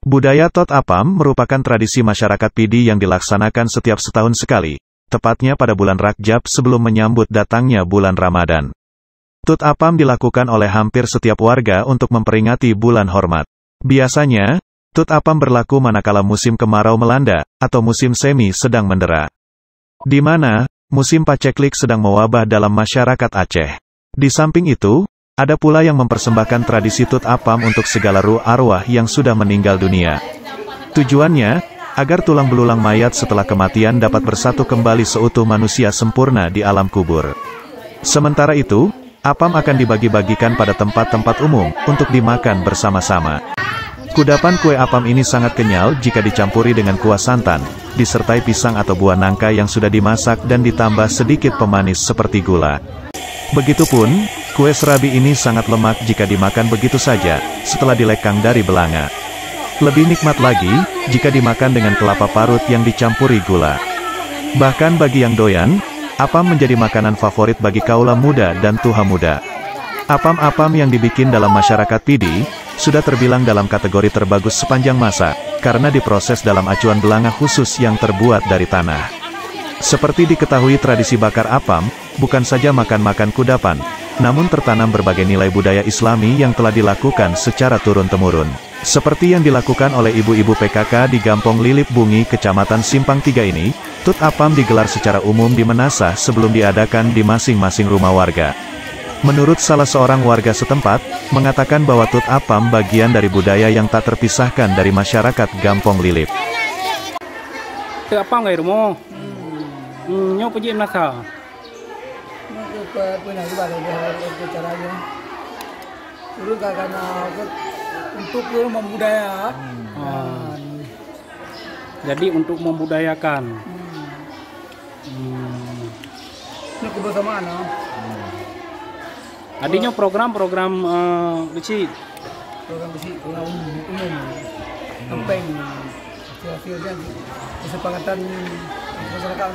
Budaya Tot Apam merupakan tradisi masyarakat Pidi yang dilaksanakan setiap setahun sekali, tepatnya pada bulan Rajab sebelum menyambut datangnya bulan Ramadan. Tot Apam dilakukan oleh hampir setiap warga untuk memperingati bulan hormat. Biasanya, Tot Apam berlaku manakala musim kemarau melanda, atau musim semi sedang mendera. Di mana, musim paceklik sedang mewabah dalam masyarakat Aceh. Di samping itu, ada pula yang mempersembahkan tradisi Tot Apam untuk segala ruh arwah yang sudah meninggal dunia. Tujuannya, agar tulang belulang mayat setelah kematian dapat bersatu kembali seutuh manusia sempurna di alam kubur. Sementara itu, apam akan dibagi-bagikan pada tempat-tempat umum, untuk dimakan bersama-sama. Kudapan kue apam ini sangat kenyal jika dicampuri dengan kuah santan, disertai pisang atau buah nangka yang sudah dimasak dan ditambah sedikit pemanis seperti gula. Begitupun, kue serabi ini sangat lemak jika dimakan begitu saja, setelah dilekang dari belanga. Lebih nikmat lagi, jika dimakan dengan kelapa parut yang dicampuri gula. Bahkan bagi yang doyan, apam menjadi makanan favorit bagi kaula muda dan tuha muda. Apam-apam yang dibikin dalam masyarakat Pidi, sudah terbilang dalam kategori terbagus sepanjang masa, karena diproses dalam acuan belanga khusus yang terbuat dari tanah. Seperti diketahui tradisi bakar apam, bukan saja makan-makan kudapan, namun tertanam berbagai nilai budaya Islami yang telah dilakukan secara turun-temurun. Seperti yang dilakukan oleh ibu-ibu PKK di Gampong Lilip Bungi, Kecamatan Simpang 3 ini, Tot Apam digelar secara umum di Menasah sebelum diadakan di masing-masing rumah warga. Menurut salah seorang warga setempat, mengatakan bahwa Tot Apam bagian dari budaya yang tak terpisahkan dari masyarakat Gampong Lilip. Tot Apam nggak rumah? Nyo pergi Menasah. Caranya dulu karena untuk membudaya. Jadi untuk membudayakan. Ini kebersamaan. Adanya program-program besi. Program besi umum. Campaign hasil-hasilnya kesepakatan masyarakat.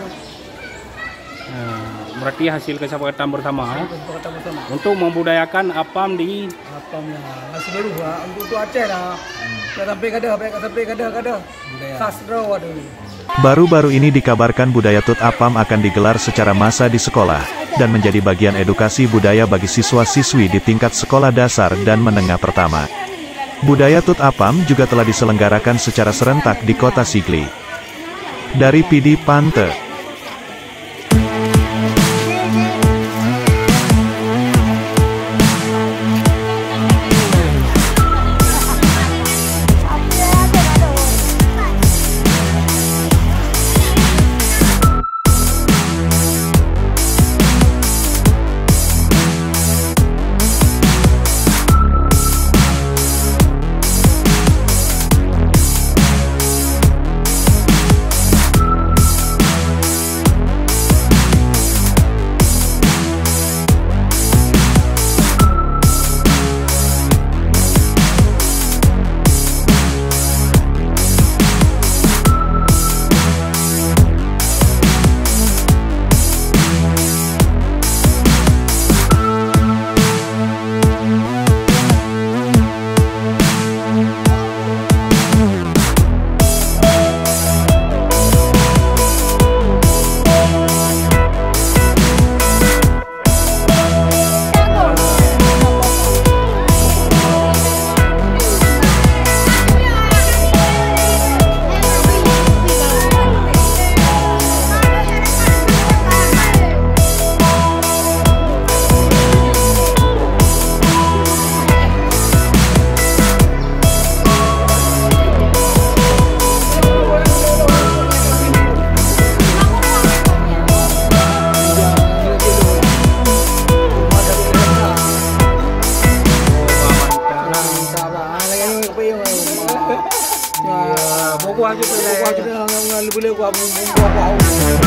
Berarti hasil kesepakatan bersama, untuk membudayakan apam di apamnya seluruh untuk Aceh lah. Sampai kada khas ada. Baru-baru ini dikabarkan budaya Tot Apam akan digelar secara massa di sekolah, dan menjadi bagian edukasi budaya bagi siswa-siswi di tingkat sekolah dasar dan menengah pertama. Budaya Tot Apam juga telah diselenggarakan secara serentak di kota Sigli. Dari Pidi Pante. Buku aja boleh. Buku aja boleh.